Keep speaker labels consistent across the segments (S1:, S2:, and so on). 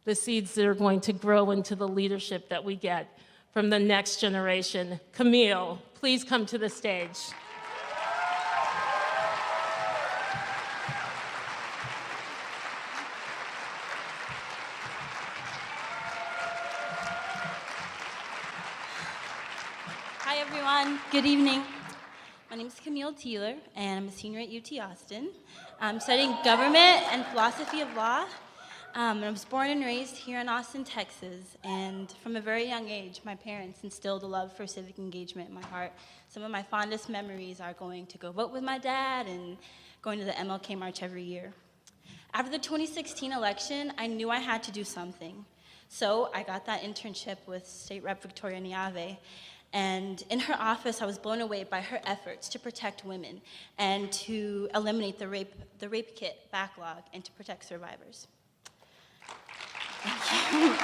S1: the seeds that are going to grow into the leadership that we get from the next generation. Camille, please come to the stage.
S2: Hi, everyone. Good evening. My name is Camille Tealer, and I'm a senior at UT Austin. I'm studying government and philosophy of law. I was born and raised here in Austin, Texas, and from a very young age, my parents instilled a love for civic engagement in my heart. Some of my fondest memories are going to go vote with my dad and going to the MLK March every year. After the 2016 election, I knew I had to do something. So I got that internship with State Rep Victoria Niave. And in her office, I was blown away by her efforts to protect women and to eliminate the rape kit backlog and to protect survivors. Thank you.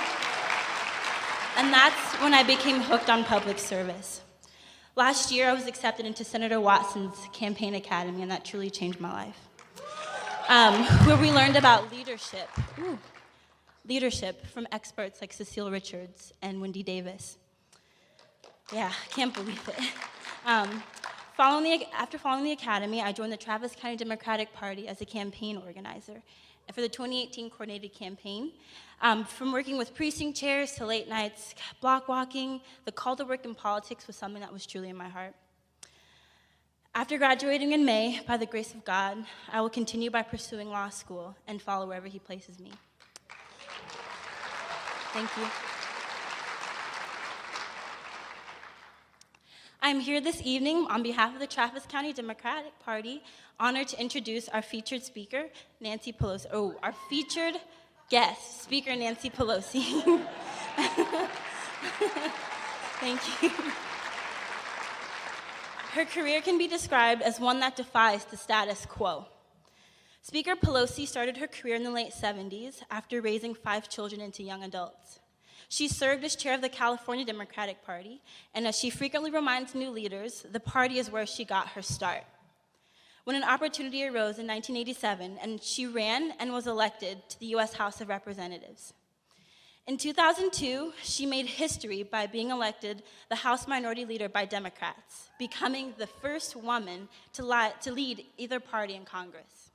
S2: And that's when I became hooked on public service. Last year, I was accepted into Senator Watson's campaign academy, and that truly changed my life. Where we learned about leadership from experts like Cecile Richards and Wendy Davis. Yeah, can't believe it. After following the academy, I joined the Travis County Democratic Party as a campaign organizer for the 2018 coordinated campaign. From working with precinct chairs to late nights block walking, the call to work in politics was something that was truly in my heart. After graduating in May, by the grace of God, I will continue by pursuing law school and follow wherever He places me. Thank you. I'm here this evening on behalf of the Travis County Democratic Party, honored to introduce our featured speaker, Nancy Pelosi. Oh, our featured guest, Speaker Nancy Pelosi. Thank you. Her career can be described as one that defies the status quo. Speaker Pelosi started her career in the late 70s after raising 5 children into young adults. She served as chair of the California Democratic Party, and as she frequently reminds new leaders, the party is where she got her start. When an opportunity arose in 1987, and she ran and was elected to the U.S. House of Representatives. In 2002, she made history by being elected the House Minority Leader by Democrats, becoming the first woman to lead either party in Congress.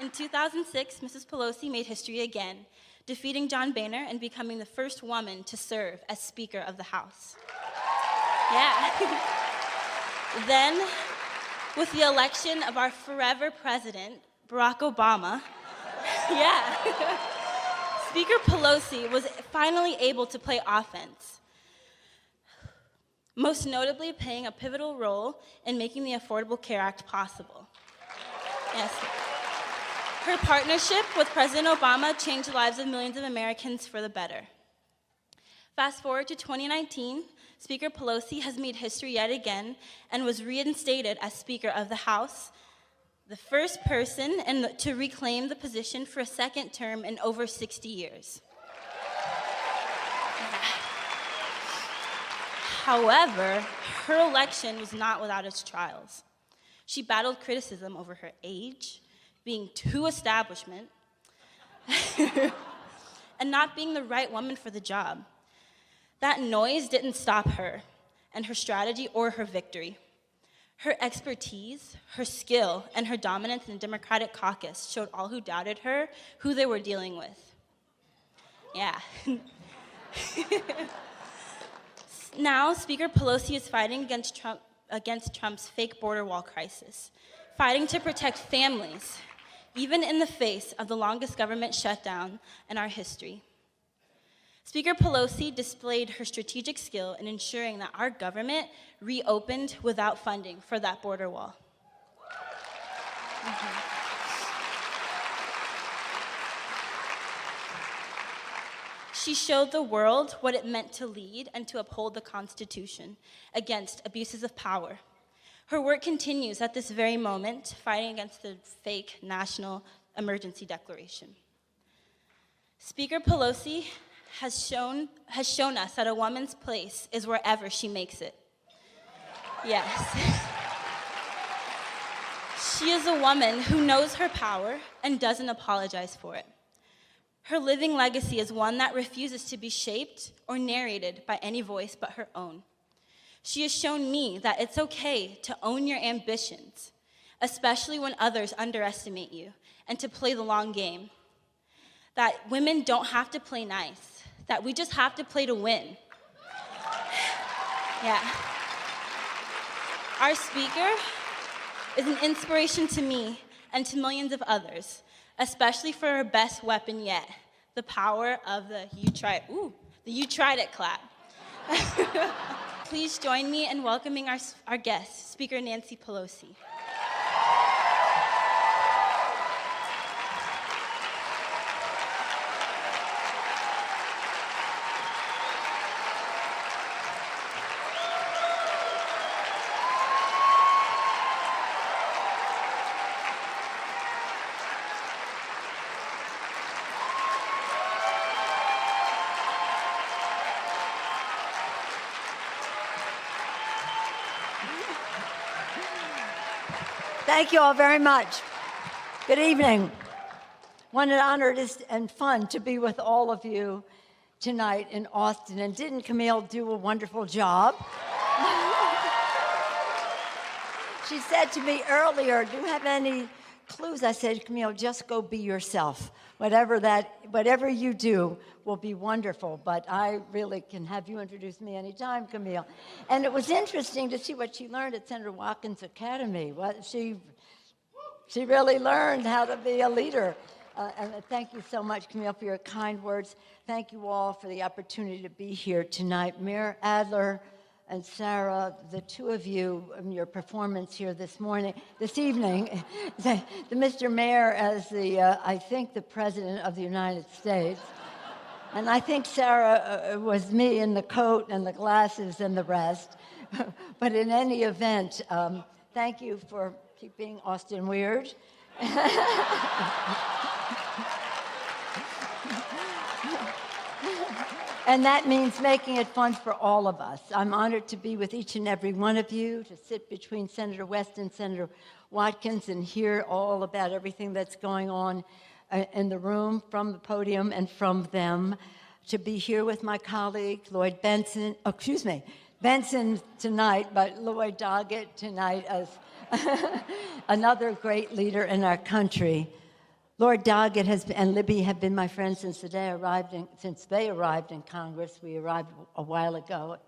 S2: In 2006, Mrs. Pelosi made history again, defeating John Boehner and becoming the first woman to serve as Speaker of the House. Yeah. Then, with the election of our forever president, Barack Obama, yeah, Speaker Pelosi was finally able to play offense, most notably playing a pivotal role in making the Affordable Care Act possible. Yes. Her partnership with President Obama changed the lives of millions of Americans for the better. Fast forward to 2019, Speaker Pelosi has made history yet again and was reinstated as Speaker of the House, the first person to reclaim the position for a second term in over 60 years. However, her election was not without its trials. She battled criticism over her age, being too establishment, and not being the right woman for the job. That noise didn't stop her and her strategy or her victory. Her expertise, her skill, and her dominance in the Democratic caucus showed all who doubted her who they were dealing with. Yeah. Now, Speaker Pelosi is fighting against Trump's fake border wall crisis, fighting to protect families, even in the face of the longest government shutdown in our history. Speaker Pelosi displayed her strategic skill in ensuring that our government reopened without funding for that border wall. She showed the world what it meant to lead and to uphold the Constitution against abuses of power. Her work continues at this very moment, fighting against the fake national emergency declaration. Speaker Pelosi has shown us that a woman's place is wherever she makes it. Yes. She is a woman who knows her power and doesn't apologize for it. Her living legacy is one that refuses to be shaped or narrated by any voice but her own. She has shown me that it's okay to own your ambitions, especially when others underestimate you, and to play the long game. That women don't have to play nice, that we just have to play to win. Yeah. Our speaker is an inspiration to me and to millions of others, especially for her best weapon yet, the power of the you tried it clap. Please join me in welcoming our guest, Speaker Nancy Pelosi.
S3: Thank you all very much. Good evening. What an honor it is and fun to be with all of you tonight in Austin. And didn't Camille do a wonderful job? She said to me earlier, do you have any clues? I said, Camille, just go be yourself. Whatever you do will be wonderful, but I really can have you introduce me anytime, Camille. And it was interesting to see what she learned at Senator Watkins Academy. She really learned how to be a leader. And thank you so much, Camille, for your kind words. Thank you all for the opportunity to be here tonight. Mayor Adler and Sarah, the two of you, your performance here this evening, the Mr. Mayor as I think the President of the United States. And I think Sarah was me in the coat and the glasses and the rest. But in any event, thank you for keeping Austin weird. And that means making it fun for all of us. I'm honored to be with each and every one of you, to sit between Senator West and Senator Watkins and hear all about everything that's going on in the room, from the podium and from them, to be here with my colleague, Bentsen tonight, but Lloyd Doggett tonight as another great leader in our country. Lord Doggett and Libby have been my friends since they arrived in Congress. We arrived a while ago,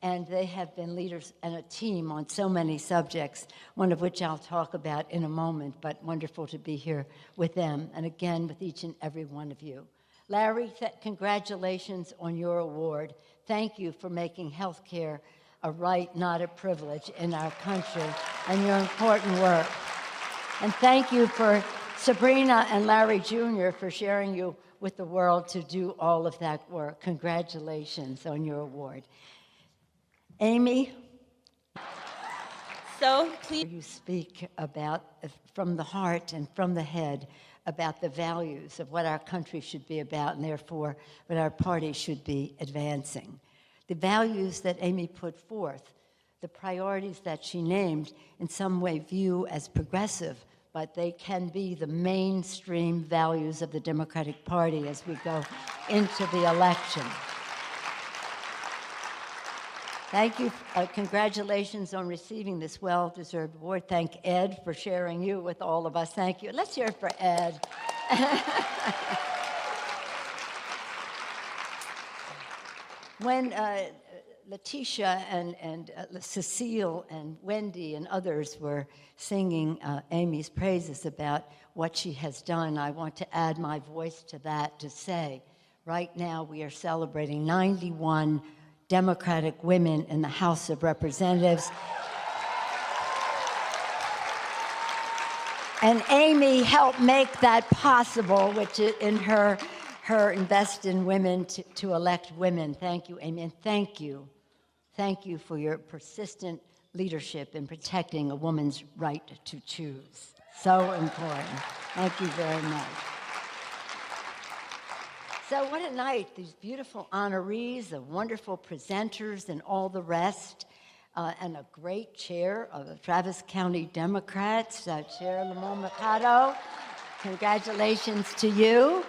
S3: and they have been leaders and a team on so many subjects, one of which I'll talk about in a moment, but wonderful to be here with them, and again with each and every one of you. Larry, congratulations on your award. Thank you for making health care a right, not a privilege in our country, and your important work. And thank you for Sabrina and Larry Jr. for sharing you with the world to do all of that work. Congratulations on your award. Amy,
S2: So please,
S3: you speak about, from the heart and from the head, about the values of what our country should be about, and therefore what our party should be advancing. The values that Amy put forth, the priorities that she named, in some way view as progressive, but they can be the mainstream values of the Democratic Party as we go into the election. Thank you. Congratulations on receiving this well-deserved award. Thank Ed for sharing you with all of us. Thank you. Let's hear it for Ed. When Letitia and Cecile and Wendy and others were singing Amy's praises about what she has done, I want to add my voice to that to say, right now we are celebrating 91 Democratic women in the House of Representatives. And Amy helped make that possible, which in her invest in women to elect women. Thank you, Amy, and thank you for your persistent leadership in protecting a woman's right to choose. So important. Thank you very much. So what a night, these beautiful honorees, the wonderful presenters, and all the rest. and a great chair of the Travis County Democrats, Chair Lamont Mercado. Congratulations to you.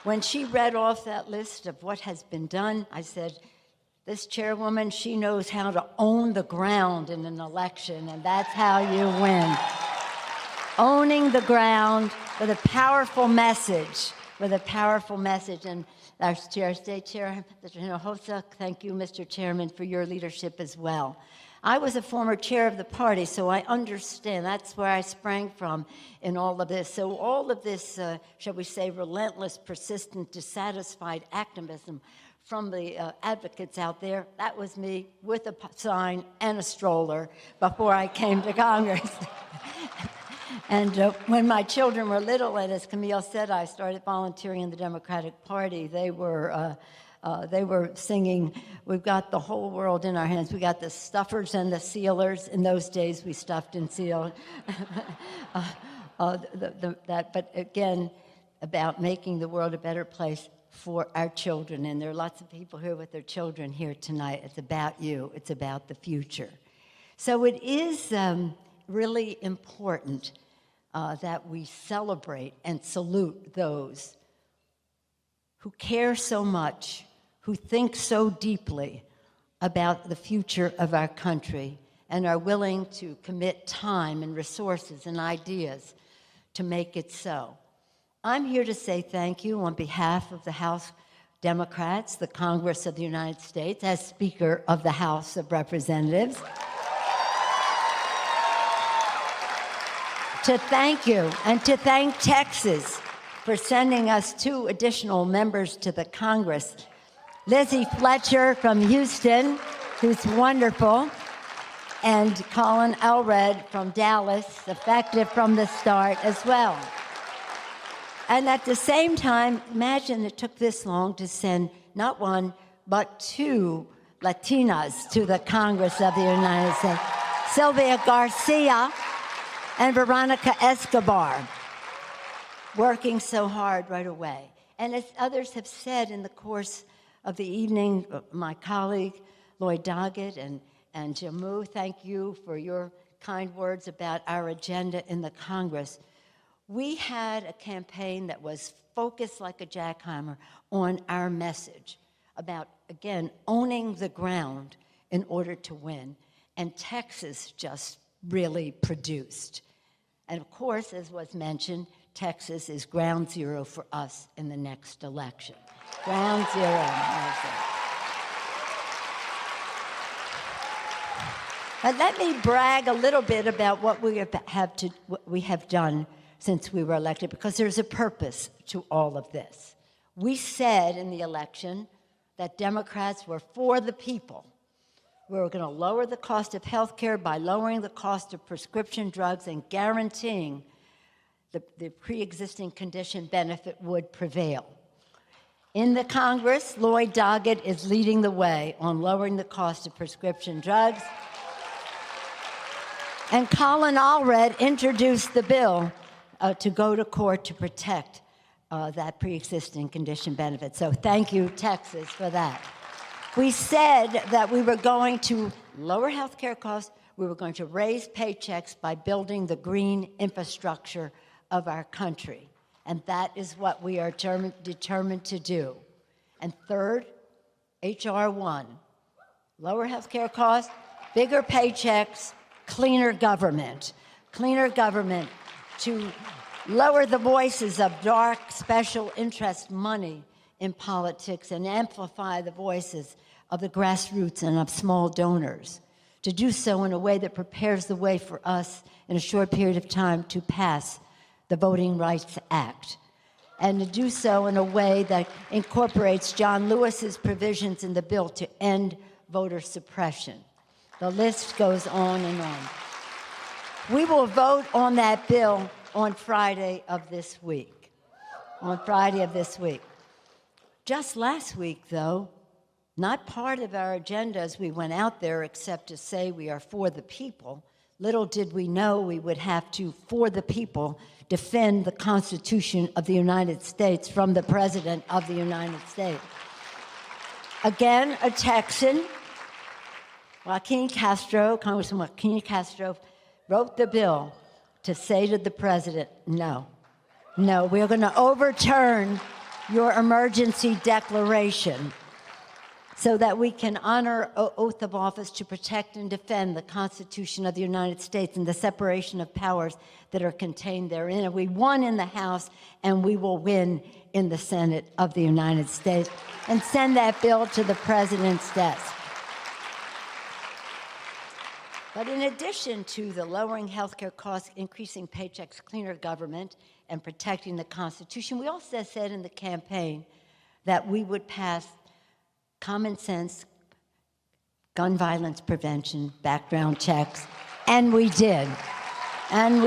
S3: When she read off that list of what has been done, I said, this chairwoman, she knows how to own the ground in an election, and that's how you win. Owning the ground with a powerful message, And our chair, State Chair, Mr. Hinojosa, thank you, Mr. Chairman, for your leadership as well. I was a former chair of the party, so I understand. That's where I sprang from in all of this. So all of this, shall we say, relentless, persistent, dissatisfied activism from the advocates out there, that was me with a sign and a stroller before I came to Congress. And when my children were little, and as Camille said, I started volunteering in the Democratic Party, they were singing, we've got the whole world in our hands. We got the stuffers and the sealers. In those days, we stuffed and sealed. But again, about making the world a better place for our children. And there are lots of people here with their children here tonight. It's about you. It's about the future. So it is really important that we celebrate and salute those who care so much, who think so deeply about the future of our country and are willing to commit time and resources and ideas to make it so. I'm here to say thank you on behalf of the House Democrats, the Congress of the United States, as Speaker of the House of Representatives. To thank you and to thank Texas for sending us 2 additional members to the Congress. Lizzie Fletcher from Houston, who's wonderful, and Colin Elred from Dallas, effective from the start as well. And at the same time, imagine it took this long to send not 1, but 2 Latinas to the Congress of the United States. Sylvia Garcia and Veronica Escobar, working so hard right away. And as others have said in the course of the evening, my colleague Lloyd Doggett and Jammu, thank you for your kind words about our agenda in the Congress. We had a campaign that was focused like a jackhammer on our message about, again, owning the ground in order to win. And Texas just really produced. And of course, as was mentioned, Texas is ground zero for us in the next election. Ground zero. But let me brag a little bit about what we have done since we were elected, because there's a purpose to all of this. We said in the election that Democrats were for the people. We were going to lower the cost of health care by lowering the cost of prescription drugs and guaranteeing the pre-existing condition benefit would prevail. In the Congress, Lloyd Doggett is leading the way on lowering the cost of prescription drugs. And Colin Allred introduced the bill to go to court to protect that pre-existing condition benefit. So thank you, Texas, for that. We said that we were going to lower health care costs, we were going to raise paychecks by building the green infrastructure of our country. And that is what we are determined to do. And third, H.R. 1, lower health care costs, bigger paychecks, cleaner government to lower the voices of dark special interest money in politics and amplify the voices of the grassroots and of small donors, to do so in a way that prepares the way for us in a short period of time to pass the Voting Rights Act, and to do so in a way that incorporates John Lewis's provisions in the bill to end voter suppression. The list goes on and on. We will vote on that bill on Friday of this week. Just last week, though, not part of our agenda as we went out there except to say we are for the people, little did we know we would have to, for the people, defend the Constitution of the United States from the President of the United States. Again, a Texan, Congressman Joaquin Castro, wrote the bill to say to the president, no, we're going to overturn your emergency declaration so that we can honor oath of office to protect and defend the Constitution of the United States and the separation of powers that are contained therein. And we won in the House, and we will win in the Senate of the United States, and send that bill to the president's desk. But in addition to the lowering healthcare costs, increasing paychecks, cleaner government, and protecting the Constitution, we also said in the campaign that we would pass common sense gun violence prevention, background checks, and we did. And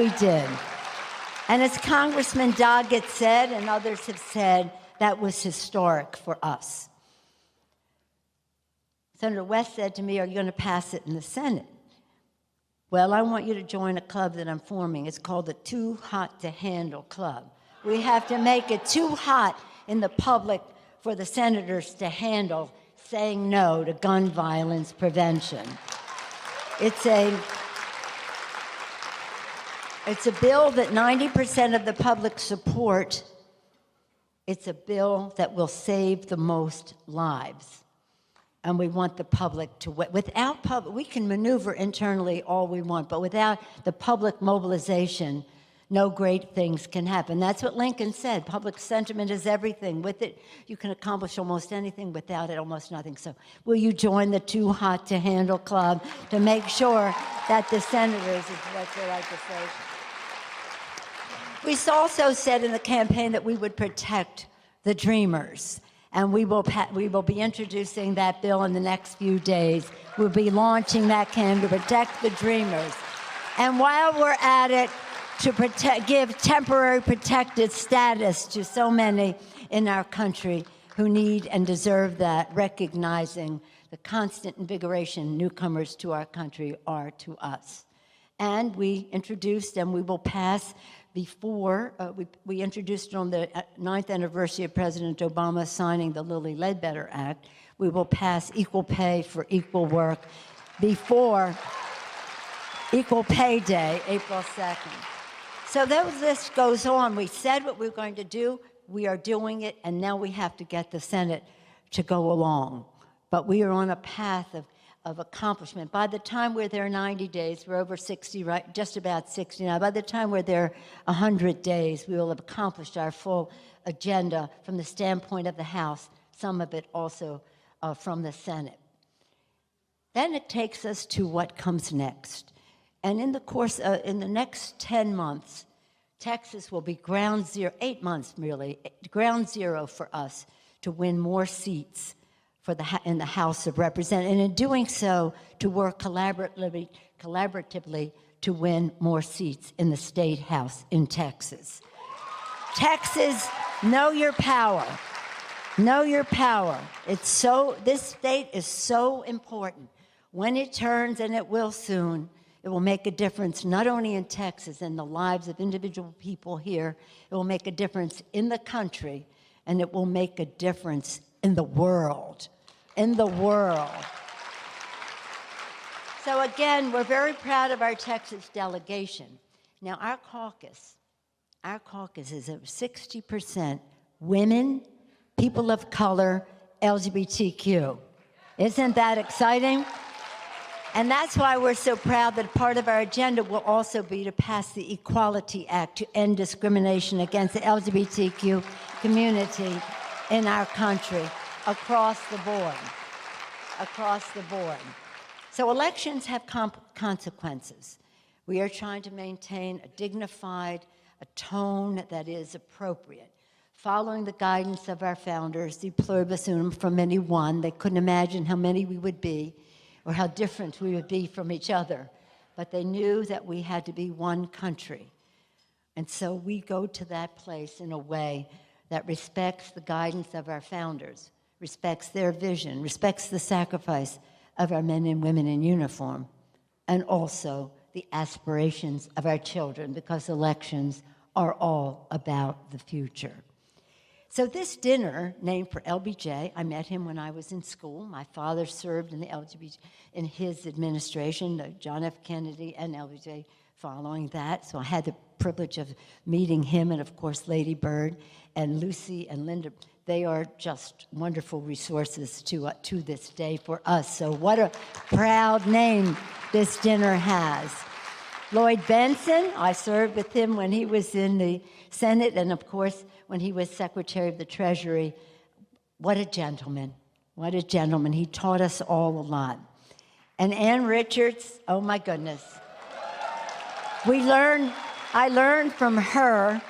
S3: as Congressman Doggett said, and others have said, that was historic for us. Senator West said to me, are you going to pass it in the Senate? Well, I want you to join a club that I'm forming. It's called the Too Hot to Handle Club. We have to make it too hot in the public for the senators to handle saying no to gun violence prevention. It's a bill that 90% of the public support. It's a bill that will save the most lives. And we want the public to, without public, we can maneuver internally all we want, but without the public mobilization, no great things can happen. That's what Lincoln said. Public sentiment is everything. With it, you can accomplish almost anything. Without it, almost nothing. So will you join the Too Hot to Handle Club to make sure that the senators, that's their legislation. We also said in the campaign that we would protect the dreamers. And we will be introducing that bill in the next few days. We'll be launching that campaign to protect the dreamers. And while we're at it, to give temporary protected status to so many in our country who need and deserve that, recognizing the constant invigoration newcomers to our country are to us. And we introduced, and we will pass before, we introduced it on the 9th anniversary of President Obama signing the Lilly Ledbetter Act. We will pass equal pay for equal work before Equal Pay Day, April 2nd. So that list goes on. We said what we were going to do. We are doing it, and now we have to get the Senate to go along. But we are on a path of accomplishment. By the time we're there 90 days, we're over 60, right? Just about 60 now. By the time we're there 100 days, we will have accomplished our full agenda from the standpoint of the House, some of it also from the Senate. Then it takes us to what comes next. And in the course, in the next 10 months, Texas will be ground zero, 8 months really, ground zero for us to win more seats in the House of Representatives, and in doing so, to work collaboratively to win more seats in the State House in Texas. Texas, know your power. Know your power. This state is so important. When it turns, and it will soon, it will make a difference not only in Texas and the lives of individual people here, it will make a difference in the country, and it will make a difference in the world. In the world. So again, we're very proud of our Texas delegation. Now, our caucus is of 60% women, people of color, LGBTQ. Isn't that exciting? And that's why we're so proud that part of our agenda will also be to pass the Equality Act to end discrimination against the LGBTQ community in our country. Across the board. So elections have consequences. We are trying to maintain a dignified, a tone that is appropriate. Following the guidance of our founders, the pluribus unum, from many one. They couldn't imagine how many we would be or how different we would be from each other. But they knew that we had to be one country. And so we go to that place in a way that respects the guidance of our founders, respects their vision, respects the sacrifice of our men and women in uniform, and also the aspirations of our children, because elections are all about the future. So this dinner, named for LBJ, I met him when I was in school. My father served in the LBJ, in his administration, John F. Kennedy and LBJ following that. So I had the privilege of meeting him and, of course, Lady Bird and Lucy and Linda. They are just wonderful resources to this day for us. So what a proud name this dinner has. Lloyd Bentsen, I served with him when he was in the Senate and, of course, when he was Secretary of the Treasury. What a gentleman. What a gentleman. He taught us all a lot. And Ann Richards, oh my goodness. I learned from her.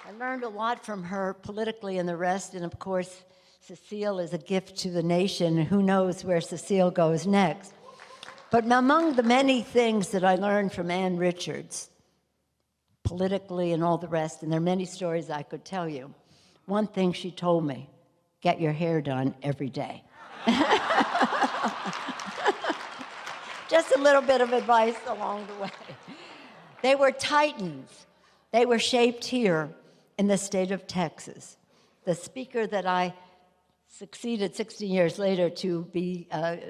S3: I learned a lot from her politically and the rest. And of course, Cecile is a gift to the nation. Who knows where Cecile goes next? But among the many things that I learned from Ann Richards, politically and all the rest, and there are many stories I could tell you, one thing she told me: get your hair done every day. Just a little bit of advice along the way. They were titans. They were shaped here in the state of Texas. The speaker that I succeeded 16 years later to be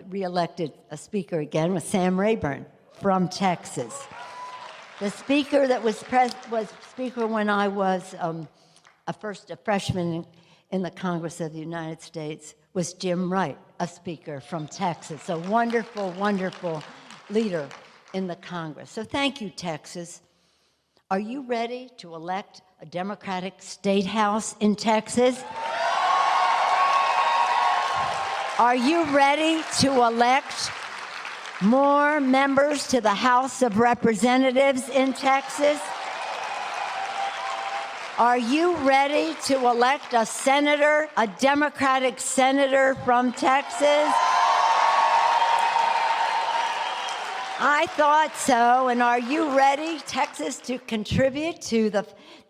S3: reelected a speaker again was Sam Rayburn from Texas. The speaker that was speaker when I was a freshman in the Congress of the United States was Jim Wright, a speaker from Texas, a wonderful, wonderful leader in the Congress. So thank you, Texas. Are you ready to elect a Democratic state house in Texas? Are you ready to elect more members to the House of Representatives in Texas? Are you ready to elect a senator, a Democratic senator from Texas? I thought so. And are you ready, Texas, to contribute to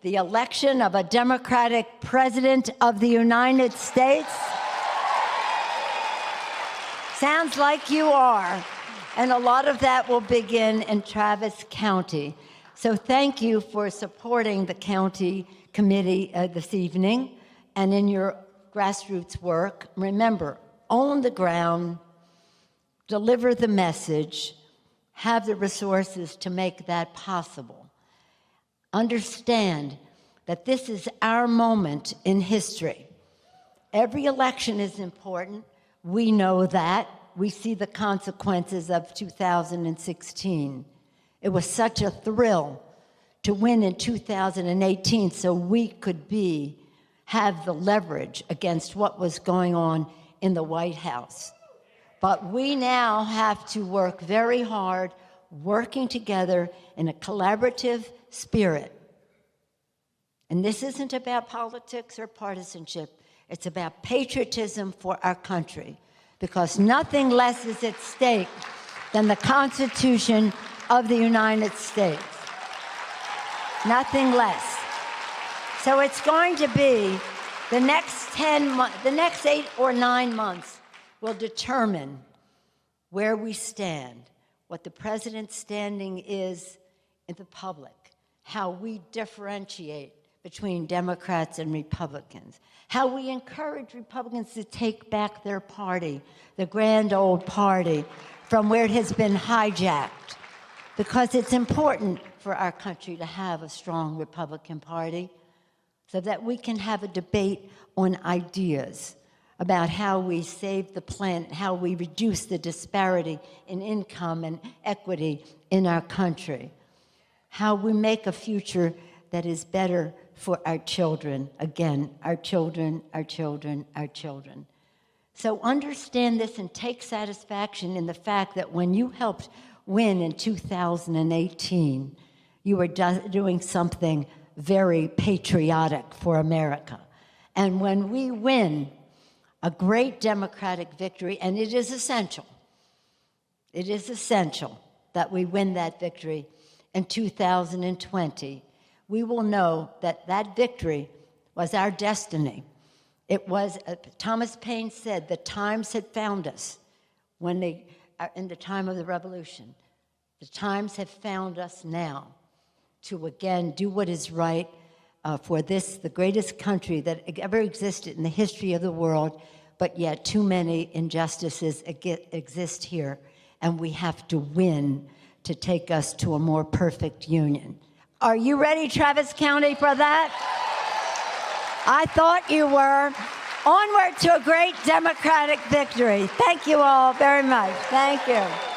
S3: the election of a Democratic president of the United States? Sounds like you are. And a lot of that will begin in Travis County. So thank you for supporting the county committee this evening and in your grassroots work. Remember, own the ground, deliver the message, have the resources to make that possible. Understand that this is our moment in history. Every election is important. We know that. We see the consequences of 2016. It was such a thrill to win in 2018 so we could have the leverage against what was going on in the White House. But we now have to work very hard, working together in a collaborative spirit. And this isn't about politics or partisanship. It's about patriotism for our country, because nothing less is at stake than the Constitution of the United States. Nothing less. So it's going to be the next 8 or 9 months will determine where we stand, what the president's standing is in the public, how we differentiate between Democrats and Republicans, how we encourage Republicans to take back their party, the grand old party, from where it has been hijacked. Because it's important for our country to have a strong Republican Party so that we can have a debate on ideas about how we save the planet, how we reduce the disparity in income and equity in our country, how we make a future that is better for our children. Again, our children, our children, our children. So understand this and take satisfaction in the fact that when you helped win in 2018, you were doing something very patriotic for America. And when we win a great Democratic victory, and it is essential that we win that victory in 2020, we will know that that victory was our destiny. It was, Thomas Paine said, the times had found us when in the time of the revolution. The times have found us now to again do what is right, for this, the greatest country that ever existed in the history of the world, but yet too many injustices exist here, and we have to win to take us to a more perfect union. Are you ready, Travis County, for that? I thought you were. Onward to a great Democratic victory. Thank you all very much. Thank you.